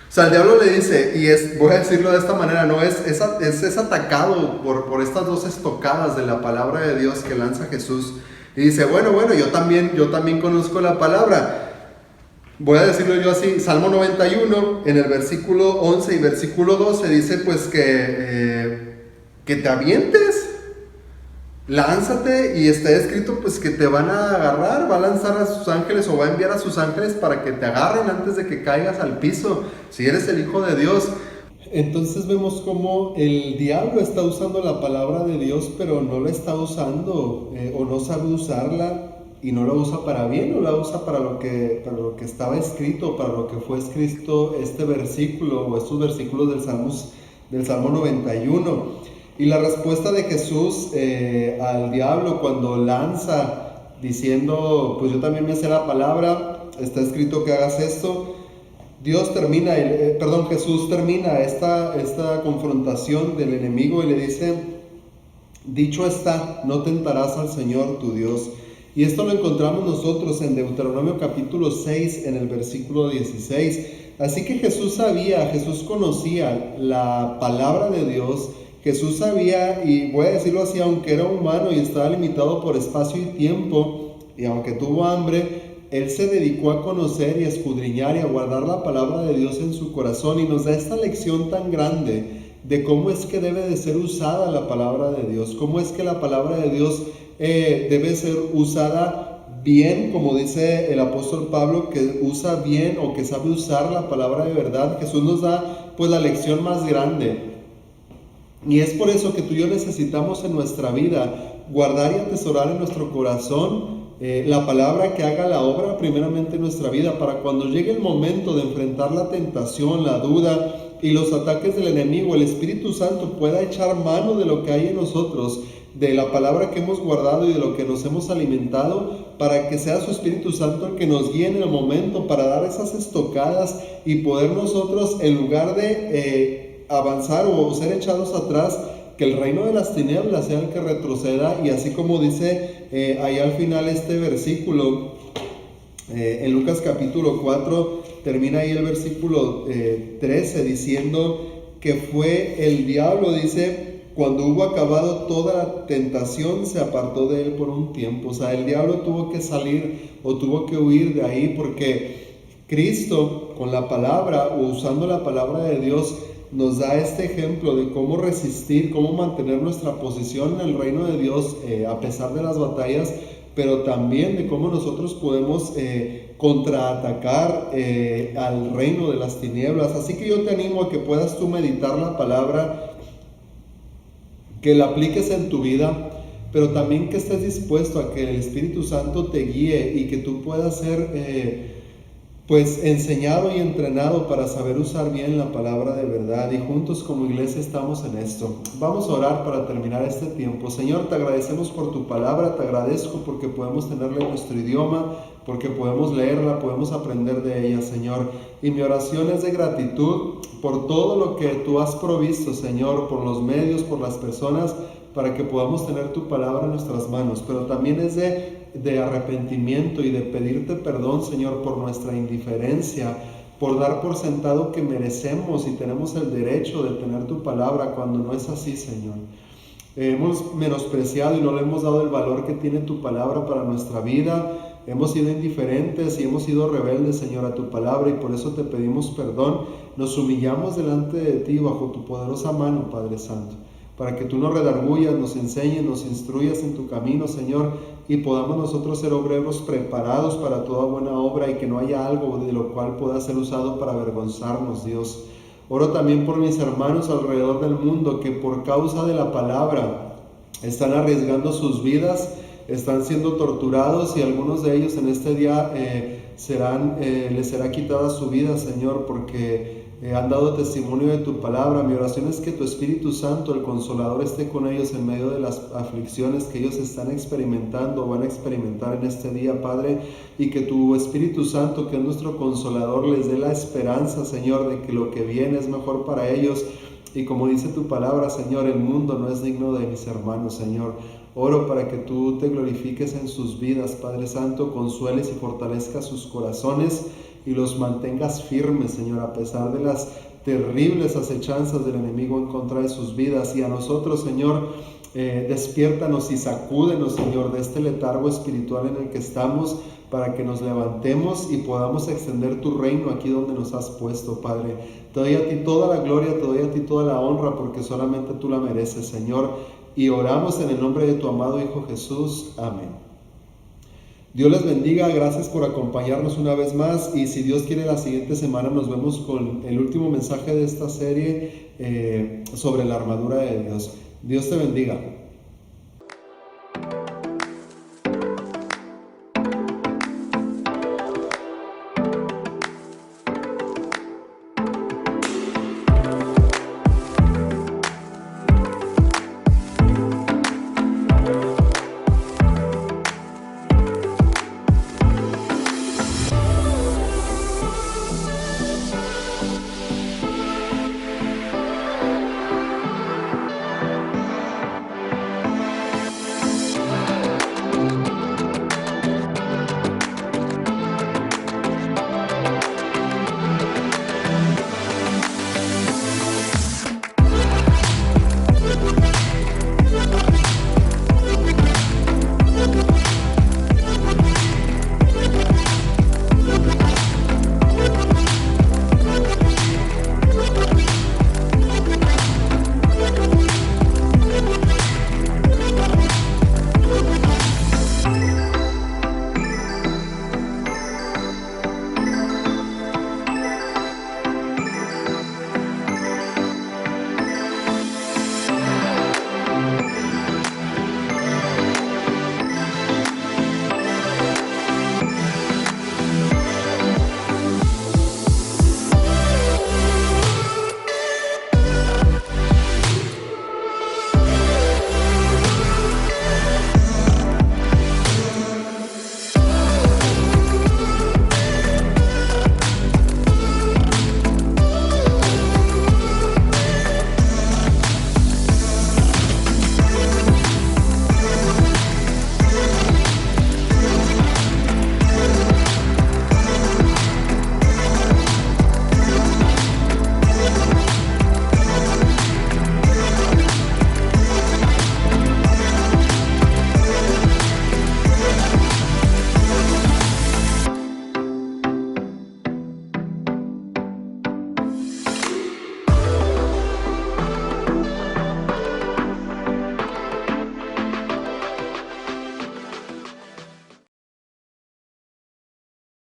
O sea, el diablo le dice, voy a decirlo de esta manera, no es atacado por estas dos estocadas de la palabra de Dios que lanza Jesús. Y dice, bueno, yo también conozco la palabra. Voy a decirlo yo así, Salmo 91, en el versículo 11 y versículo 12, dice pues que te avientes, lánzate, y está escrito pues que te van a agarrar, va a lanzar a sus ángeles o va a enviar a sus ángeles para que te agarren antes de que caigas al piso, si eres el Hijo de Dios. Entonces vemos cómo el diablo está usando la palabra de Dios, pero no la está usando o no sabe usarla. Y no la usa para bien, no la usa para lo que estaba escrito, para lo que fue escrito este versículo o estos versículos del Salmo 91. Y la respuesta de Jesús al diablo cuando lanza diciendo, pues yo también me sé la palabra, está escrito que hagas esto. Jesús termina esta confrontación del enemigo y le dice, dicho está, no tentarás al Señor tu Dios. Y esto lo encontramos nosotros en Deuteronomio capítulo 6, en el versículo 16. Así que Jesús conocía la palabra de Dios. Jesús sabía, y voy a decirlo así, aunque era humano y estaba limitado por espacio y tiempo, y aunque tuvo hambre, Él se dedicó a conocer y a escudriñar y a guardar la palabra de Dios en su corazón. Y nos da esta lección tan grande de cómo es que debe de ser usada la palabra de Dios, cómo es que la palabra de Dios debe ser usada bien, como dice el apóstol Pablo, que usa bien o que sabe usar la palabra de verdad. Jesús nos da pues la lección más grande, y es por eso que tú y yo necesitamos en nuestra vida guardar y atesorar en nuestro corazón la palabra que haga la obra primeramente en nuestra vida, para cuando llegue el momento de enfrentar la tentación, la duda y los ataques del enemigo, el Espíritu Santo pueda echar mano de lo que hay en nosotros, de la palabra que hemos guardado y de lo que nos hemos alimentado, para que sea su Espíritu Santo el que nos guíe en el momento para dar esas estocadas y poder nosotros, en lugar de avanzar o ser echados atrás, que el reino de las tinieblas sea el que retroceda. Y así como dice ahí al final este versículo, en Lucas capítulo 4, termina ahí el versículo 13 diciendo que fue el diablo, dice, cuando hubo acabado toda la tentación, se apartó de él por un tiempo. O sea, el diablo tuvo que salir o tuvo que huir de ahí, porque Cristo, con la palabra o usando la palabra de Dios, nos da este ejemplo de cómo resistir, cómo mantener nuestra posición en el reino de Dios a pesar de las batallas, pero también de cómo nosotros podemos contraatacar al reino de las tinieblas. Así que yo te animo a que puedas tú meditar la palabra, que la apliques en tu vida, pero también que estés dispuesto a que el Espíritu Santo te guíe y que tú puedas ser pues enseñado y entrenado para saber usar bien la palabra de verdad, y juntos como iglesia estamos en esto. Vamos a orar para terminar este tiempo. Señor, te agradecemos por tu palabra, te agradezco porque podemos tenerla en nuestro idioma, porque podemos leerla, podemos aprender de ella, Señor. Y mi oración es de gratitud por todo lo que tú has provisto, Señor, por los medios, por las personas, para que podamos tener tu palabra en nuestras manos, pero también es de arrepentimiento y de pedirte perdón, Señor, por nuestra indiferencia, por dar por sentado que merecemos y tenemos el derecho de tener tu palabra cuando no es así, Señor. Hemos menospreciado y no le hemos dado el valor que tiene tu palabra para nuestra vida. Hemos sido indiferentes y hemos sido rebeldes, Señor, a tu palabra, y por eso te pedimos perdón. Nos humillamos delante de ti bajo tu poderosa mano, Padre Santo, para que tú nos redarguyas, nos enseñes, nos instruyas en tu camino, Señor, y podamos nosotros ser obreros preparados para toda buena obra, y que no haya algo de lo cual pueda ser usado para avergonzarnos, Dios. Oro también por mis hermanos alrededor del mundo que por causa de la palabra están arriesgando sus vidas, están siendo torturados, y algunos de ellos en este día les será quitada su vida, Señor, porque han dado testimonio de tu palabra. Mi oración es que tu Espíritu Santo, el Consolador, esté con ellos en medio de las aflicciones que ellos están experimentando o van a experimentar en este día, Padre, y que tu Espíritu Santo, que es nuestro Consolador, les dé la esperanza, Señor, de que lo que viene es mejor para ellos. Y como dice tu palabra, Señor, el mundo no es digno de mis hermanos, Señor. Oro para que tú te glorifiques en sus vidas, Padre Santo, consueles y fortalezcas sus corazones y los mantengas firmes, Señor, a pesar de las terribles acechanzas del enemigo en contra de sus vidas. Y a nosotros, Señor, despiértanos y sacúdenos, Señor, de este letargo espiritual en el que estamos, para que nos levantemos y podamos extender tu reino aquí donde nos has puesto, Padre. Te doy a ti toda la gloria, te doy a ti toda la honra, porque solamente tú la mereces, Señor. Y oramos en el nombre de tu amado Hijo Jesús. Amén. Dios les bendiga, gracias por acompañarnos una vez más, y si Dios quiere la siguiente semana nos vemos con el último mensaje de esta serie sobre la armadura de Dios. Dios te bendiga.